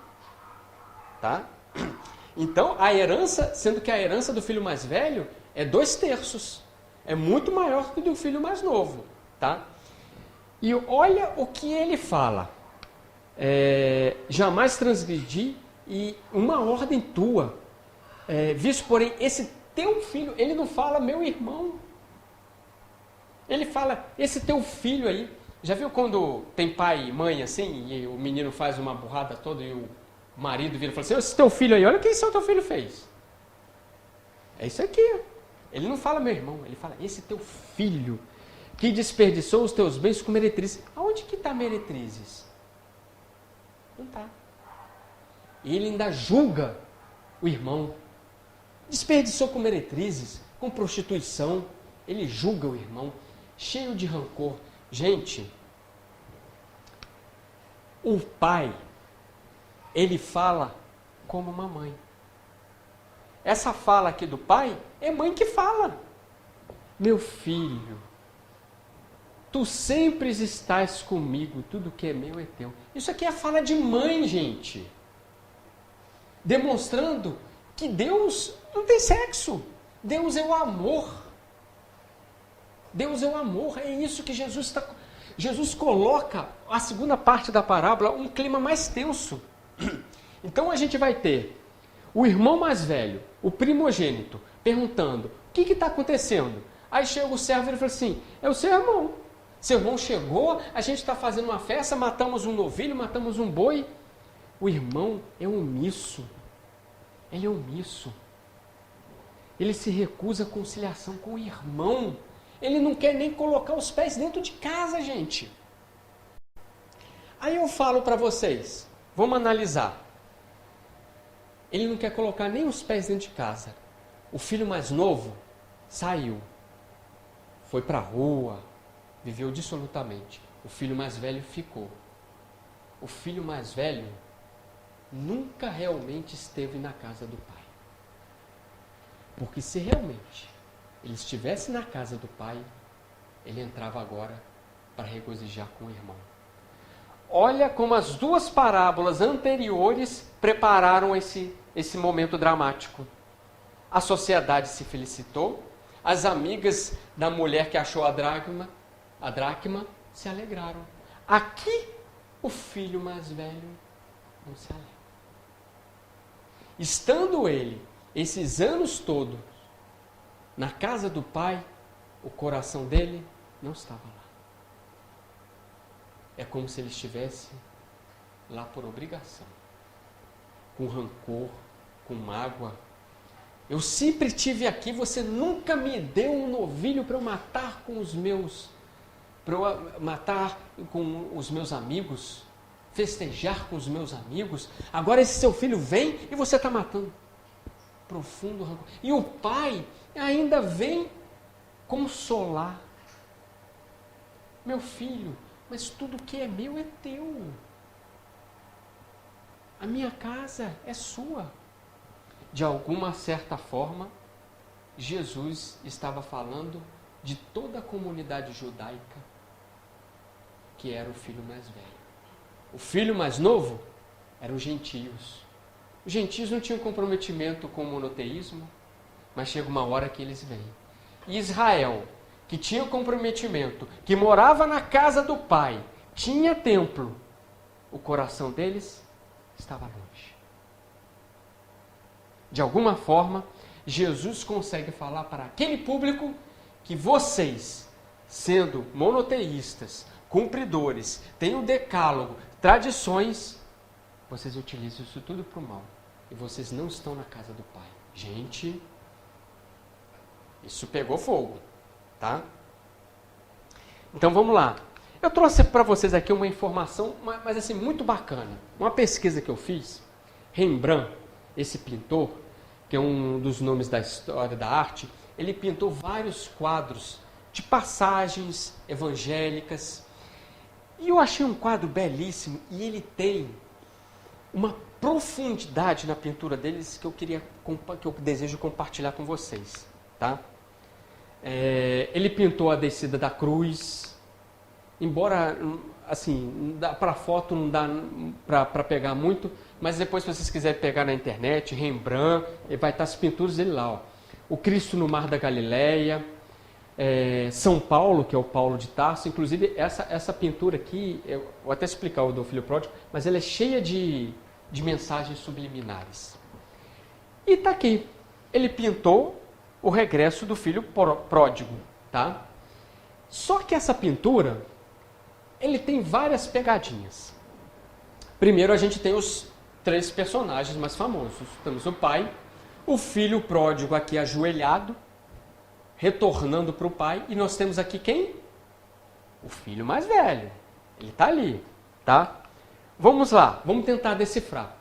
Tá? Então, a herança, sendo que a herança do filho mais velho é 2/3. É muito maior que do filho mais novo. Tá? E olha o que ele fala. Jamais transgredi e uma ordem tua. Visto, porém, esse teu filho, ele não fala meu irmão. Ele fala, esse teu filho aí. Já viu quando tem pai e mãe assim, e o menino faz uma burrada toda e o marido vira e fala assim: esse teu filho aí, olha o que esse teu filho fez. É isso aqui. Ele não fala meu irmão, ele fala, esse teu filho que desperdiçou os teus bens com meretrizes. Aonde que está meretrizes? Não está. E ele ainda julga o irmão. Desperdiçou com meretrizes, com prostituição. Ele julga o irmão, cheio de rancor. Gente, o pai, ele fala como uma mãe. Essa fala aqui do pai é mãe que fala. Meu filho, tu sempre estás comigo, tudo que é meu é teu. Isso aqui é a fala de mãe, gente. Demonstrando que Deus não tem sexo. Deus é o amor. Deus é o amor, é isso que Jesus está... Jesus coloca a segunda parte da parábola um clima mais tenso. Então a gente vai ter o irmão mais velho, o primogênito, perguntando, o que está acontecendo? Aí chega o servo e ele fala assim, é o seu irmão. Seu irmão chegou, a gente está fazendo uma festa, matamos um novilho, matamos um boi. O irmão é omisso. Ele é omisso. Ele se recusa à conciliação com o irmão. Ele não quer nem colocar os pés dentro de casa, gente. Aí eu falo para vocês, vamos analisar. Ele não quer colocar nem os pés dentro de casa. O filho mais novo saiu, foi para a rua, viveu dissolutamente. O filho mais velho ficou. O filho mais velho nunca realmente esteve na casa do pai. Porque se realmente ele estivesse na casa do pai, ele entrava agora para regozijar com o irmão. Olha como as duas parábolas anteriores prepararam esse momento dramático. A sociedade se felicitou, as amigas da mulher que achou a dracma se alegraram. Aqui, o filho mais velho não se alegra. Estando ele, esses anos todos, na casa do pai, o coração dele não estava lá. É como se ele estivesse lá por obrigação, com rancor, com mágoa. Eu sempre tive aqui, você nunca me deu um novilho para eu matar com os meus, para eu matar com os meus amigos, festejar com os meus amigos. Agora esse seu filho vem e você está matando. Profundo rancor. E o pai ainda vem consolar. Meu filho, mas tudo que é meu é teu. A minha casa é sua. De alguma certa forma, Jesus estava falando de toda a comunidade judaica, que era o filho mais velho. O filho mais novo eram os gentios. Os gentios não tinham comprometimento com o monoteísmo, mas chega uma hora que eles vêm. E Israel, que tinha comprometimento, que morava na casa do Pai, tinha templo, o coração deles estava longe. De alguma forma, Jesus consegue falar para aquele público que vocês, sendo monoteístas, cumpridores, têm o decálogo, tradições, vocês utilizam isso tudo para o mal. E vocês não estão na casa do Pai. Gente, isso pegou fogo, tá? Então vamos lá. Eu trouxe para vocês aqui uma informação, mas assim, muito bacana. Uma pesquisa que eu fiz, Rembrandt, esse pintor, que é um dos nomes da história da arte, ele pintou vários quadros de passagens evangélicas. E eu achei um quadro belíssimo e ele tem uma profundidade na pintura deles que eu desejo compartilhar com vocês, tá? Ele pintou a descida da cruz, embora, assim, para foto não dá para pegar muito, mas depois se vocês quiserem pegar na internet, Rembrandt, vai estar as pinturas dele lá, ó. O Cristo no Mar da Galileia, São Paulo, que é o Paulo de Tarso, inclusive essa pintura aqui, eu vou até explicar o do Filho Pródigo, mas ela é cheia de mensagens subliminares. E está aqui, ele pintou o regresso do Filho Pródigo, tá? Só que essa pintura, ele tem várias pegadinhas. Primeiro a gente tem os 3 personagens mais famosos. Temos o pai, o filho pródigo aqui ajoelhado, retornando para o pai, e nós temos aqui quem? O filho mais velho. Ele está ali, tá? Vamos lá, vamos tentar decifrar.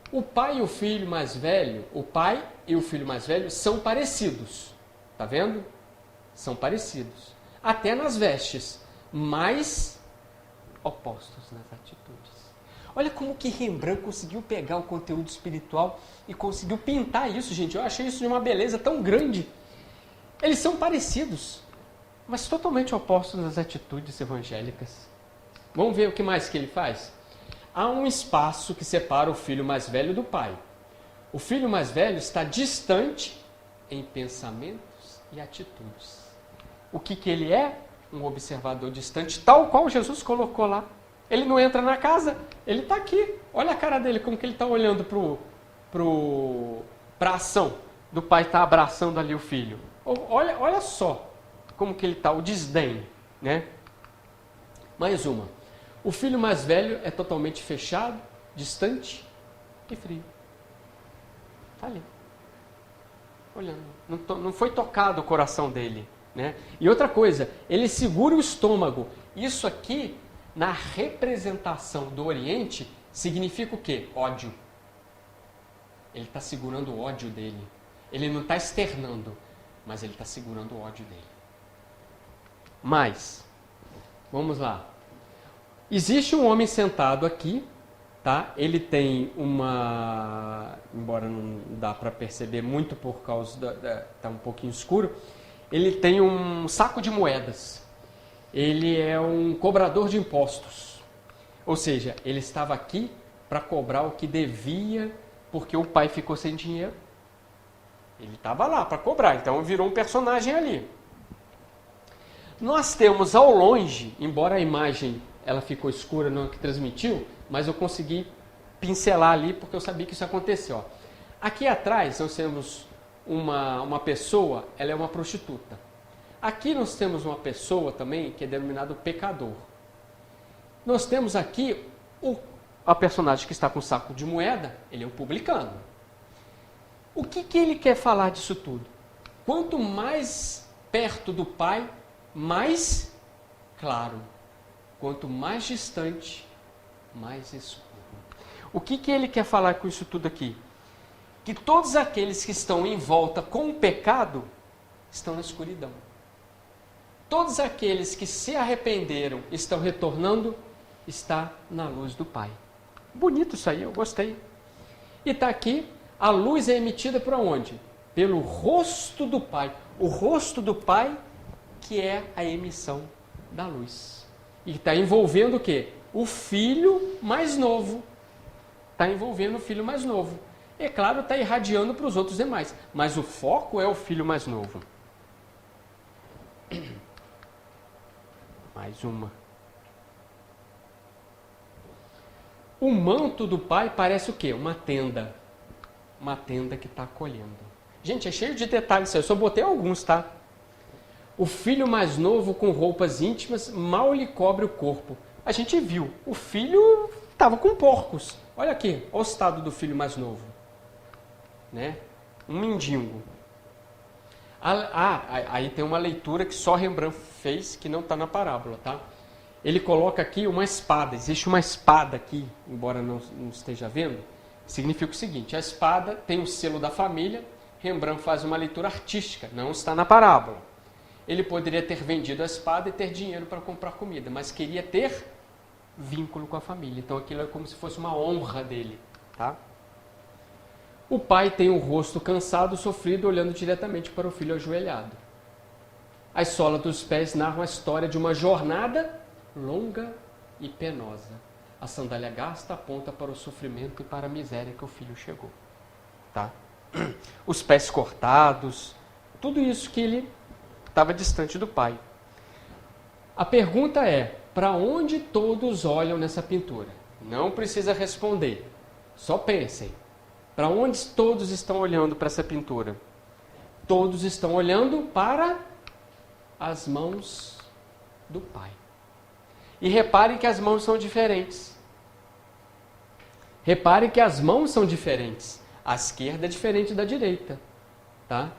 O pai e o filho mais velho, o pai e o filho mais velho são parecidos. Tá vendo? São parecidos. Até nas vestes, mas opostos nas atitudes. Olha como que Rembrandt conseguiu pegar o conteúdo espiritual e conseguiu pintar isso, gente. Eu achei isso de uma beleza tão grande. Eles são parecidos, mas totalmente opostos nas atitudes evangélicas. Vamos ver o que mais que ele faz? Há um espaço que separa o filho mais velho do pai. O filho mais velho está distante em pensamentos e atitudes. O que ele é? Um observador distante, tal qual Jesus colocou lá. Ele não entra na casa, ele está aqui. Olha a cara dele, como que ele está olhando para a ação do pai estar abraçando ali o filho. Olha só como que ele está, o desdém, né? Mais uma. O filho mais velho é totalmente fechado, distante e frio. Está ali, olhando. Não foi tocado o coração dele, né? E outra coisa, ele segura o estômago. Isso aqui, na representação do Oriente, significa o quê? Ódio. Ele está segurando o ódio dele. Ele não está externando, mas ele está segurando o ódio dele. Mas, vamos lá. Existe um homem sentado aqui, tá? Ele tem embora não dá para perceber muito por causa tá um pouquinho escuro, ele tem um saco de moedas. Ele é um cobrador de impostos. Ou seja, ele estava aqui para cobrar o que devia, porque o pai ficou sem dinheiro. Ele estava lá para cobrar, então virou um personagem ali. Nós temos ao longe, embora a imagem ela ficou escura, não é que transmitiu, mas eu consegui pincelar ali porque eu sabia que isso aconteceu. Ó. Aqui atrás nós temos uma pessoa, ela é uma prostituta. Aqui nós temos uma pessoa também que é denominado pecador. Nós temos aqui a personagem que está com o saco de moeda, ele é um publicano. O que ele quer falar disso tudo? Quanto mais perto do Pai, mais claro. Quanto mais distante, mais escuro. O que ele quer falar com isso tudo aqui? Que todos aqueles que estão em volta com o pecado estão na escuridão. Todos aqueles que se arrependeram, estão retornando, está na luz do Pai. Bonito isso aí, eu gostei. E está aqui, a luz é emitida por onde? Pelo rosto do Pai. O rosto do Pai, que é a emissão da luz. E está envolvendo o quê? O filho mais novo. Está envolvendo o filho mais novo. É claro, está irradiando para os outros demais. Mas o foco é o filho mais novo. Mais uma. O manto do Pai parece o quê? Uma tenda. Uma tenda que está acolhendo. Gente, é cheio de detalhes. Eu só botei alguns, tá? O filho mais novo com roupas íntimas mal lhe cobre o corpo. A gente viu. O filho estava com porcos. Olha aqui. Olha o estado do filho mais novo. Né? Um mendigo. Aí tem uma leitura que só Rembrandt fez, que não está na parábola, tá? Ele coloca aqui uma espada. Existe uma espada aqui, embora não esteja vendo. Significa o seguinte: a espada tem o selo da família. Rembrandt faz uma leitura artística, não está na parábola. Ele poderia ter vendido a espada e ter dinheiro para comprar comida, mas queria ter vínculo com a família. Então aquilo é como se fosse uma honra dele, tá? O pai tem o rosto cansado, sofrido, olhando diretamente para o filho ajoelhado. As solas dos pés narram a história de uma jornada longa e penosa. A sandália gasta aponta para o sofrimento e para a miséria que o filho chegou. Tá? Os pés cortados, tudo isso que ele estava distante do pai. A pergunta é, para onde todos olham nessa pintura? Não precisa responder, só pensem. Para onde todos estão olhando para essa pintura? Todos estão olhando para as mãos do Pai. E reparem que as mãos são diferentes. Reparem que as mãos são diferentes. A esquerda é diferente da direita. Tá?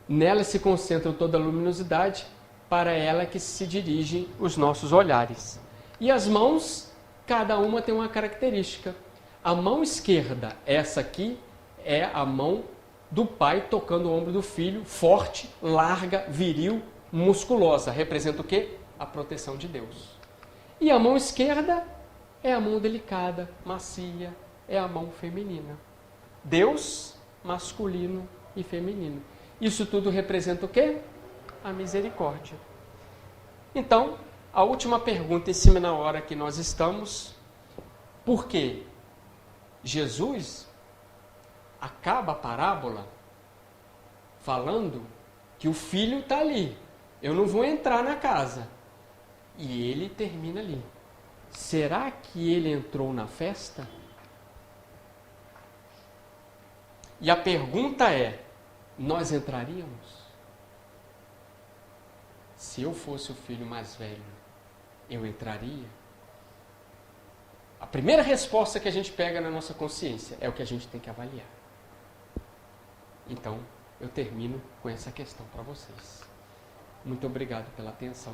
Nela se concentra toda a luminosidade, para ela que se dirigem os nossos olhares. E as mãos, cada uma tem uma característica. A mão esquerda, essa aqui, é a mão do pai tocando o ombro do filho, forte, larga, viril, musculosa. Representa o quê? A proteção de Deus. E a mão esquerda é a mão delicada, macia, é a mão feminina. Deus, masculino e feminino. Isso tudo representa o quê? A misericórdia. Então, a última pergunta em cima na hora que nós estamos, por quê? Jesus acaba a parábola falando que o filho está ali. Eu não vou entrar na casa. E ele termina ali. Será que ele entrou na festa? E a pergunta é, nós entraríamos? Se eu fosse o filho mais velho, eu entraria? A primeira resposta que a gente pega na nossa consciência é o que a gente tem que avaliar. Então, eu termino com essa questão para vocês. Muito obrigado pela atenção.